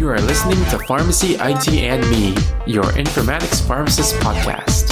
You are listening to Pharmacy IT and Me, your informatics pharmacist podcast.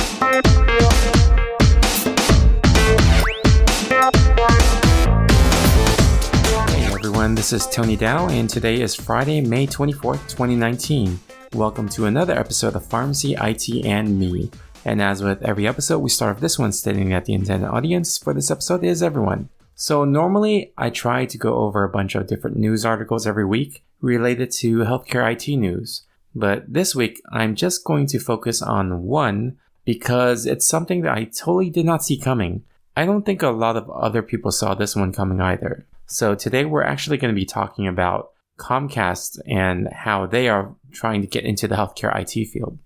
Hey everyone, this is Tony Dow, and today is Friday, May 24th, 2019. Welcome to another episode of Pharmacy IT and Me. And as with every episode, we start off this one stating that the intended audience for this episode is everyone. So normally, I try to go over a bunch of different news articles every week related to healthcare IT news. But this week, I'm just going to focus on one because it's something that I totally did not see coming. I don't think a lot of other people saw this one coming either. So today, we're actually going to be talking about Comcast and how they are trying to get into the healthcare IT field.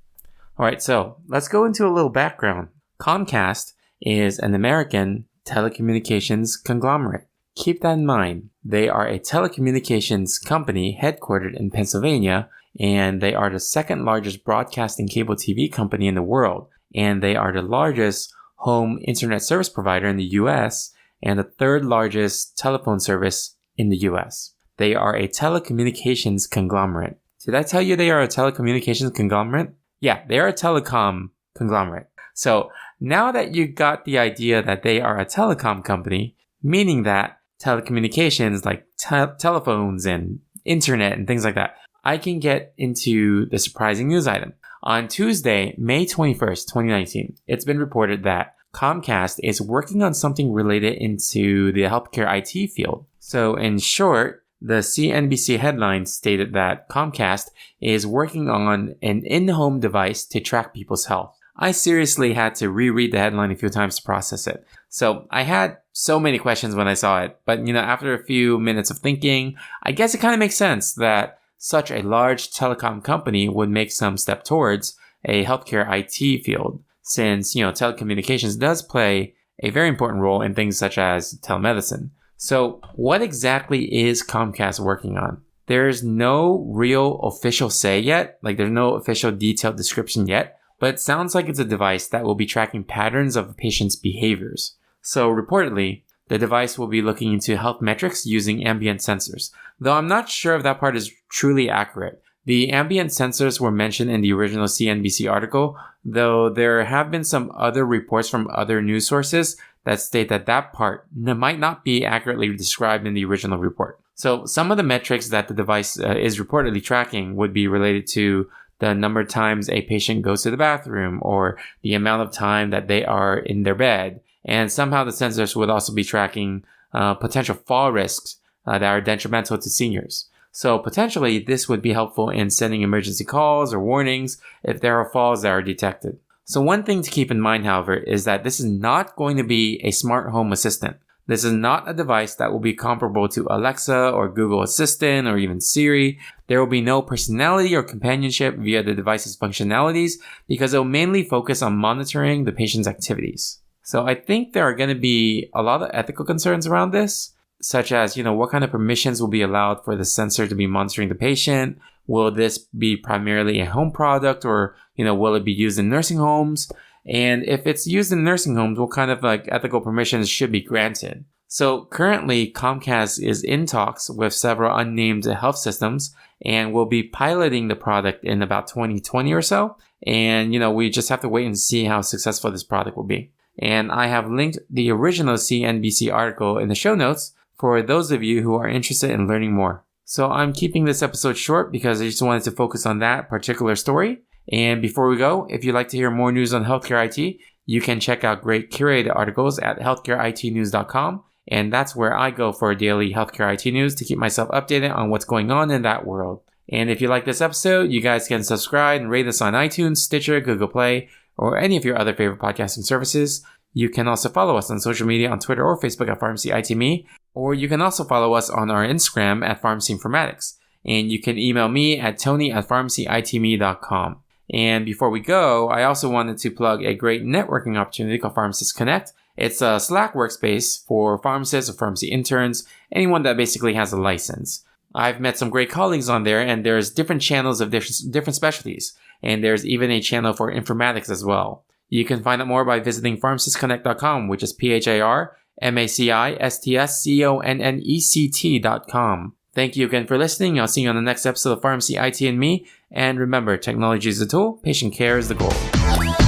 Alright, so let's go into a little background. Comcast is an American telecommunications conglomerate. Keep that in mind. They are a telecommunications company headquartered in Pennsylvania, and they are the second largest broadcasting cable TV company in the world, and they are the largest home internet service provider in the US and the third largest telephone service in the US. They are a telecommunications conglomerate. Did I tell you they are a telecommunications conglomerate? Yeah, they are a telecom conglomerate. So now that you got the idea that they are a telecom company, meaning that telecommunications like telephones and internet and things like that, I can get into the surprising news item. On Tuesday, May 21st, 2019, it's been reported that Comcast is working on something related into the healthcare IT field. So in short, the CNBC headline stated that Comcast is working on an in-home device to track people's health. I seriously had to reread the headline a few times to process it. So I had so many questions when I saw it, but after a few minutes of thinking, I guess it kind of makes sense that such a large telecom company would make some step towards a healthcare IT field, since, telecommunications does play a very important role in things such as telemedicine. So what exactly is Comcast working on? There's no real official say yet, there's no official detailed description yet, but it sounds like it's a device that will be tracking patterns of a patient's behaviors. So reportedly, the device will be looking into health metrics using ambient sensors, though I'm not sure if that part is truly accurate. The ambient sensors were mentioned in the original CNBC article, though there have been some other reports from other news sources that state that part might not be accurately described in the original report. So some of the metrics that the device is reportedly tracking would be related to the number of times a patient goes to the bathroom or the amount of time that they are in their bed. And somehow the sensors would also be tracking potential fall risks that are detrimental to seniors. So potentially this would be helpful in sending emergency calls or warnings if there are falls that are detected. So one thing to keep in mind, however, is that this is not going to be a smart home assistant. This is not a device that will be comparable to Alexa or Google Assistant or even Siri. There will be no personality or companionship via the device's functionalities because it will mainly focus on monitoring the patient's activities. So I think there are going to be a lot of ethical concerns around this, such as, what kind of permissions will be allowed for the sensor to be monitoring the patient? Will this be primarily a home product or, will it be used in nursing homes? And if it's used in nursing homes, what kind of ethical permissions should be granted? So currently, Comcast is in talks with several unnamed health systems and will be piloting the product in about 2020 or so. And, we just have to wait and see how successful this product will be. And I have linked the original CNBC article in the show notes for those of you who are interested in learning more. So I'm keeping this episode short because I just wanted to focus on that particular story. And before we go, if you'd like to hear more news on healthcare IT, you can check out great curated articles at healthcareitnews.com. And that's where I go for daily healthcare IT news to keep myself updated on what's going on in that world. And if you like this episode, you guys can subscribe and rate us on iTunes, Stitcher, Google Play, or any of your other favorite podcasting services. You can also follow us on social media on Twitter or Facebook at Pharmacy IT Me, or you can also follow us on our Instagram at Pharmacy Informatics. And you can email me at tony@pharmacyitme.com. And before we go, I also wanted to plug a great networking opportunity called Pharmacists Connect. It's a Slack workspace for pharmacists or pharmacy interns, anyone that basically has a license. I've met some great colleagues on there, and there's different channels of different specialties. And there's even a channel for informatics as well. You can find out more by visiting pharmacistconnect.com, which is PharmacistConnect.com. Thank you again for listening. I'll see you on the next episode of Pharmacy IT and Me. And remember, technology is the tool, patient care is the goal.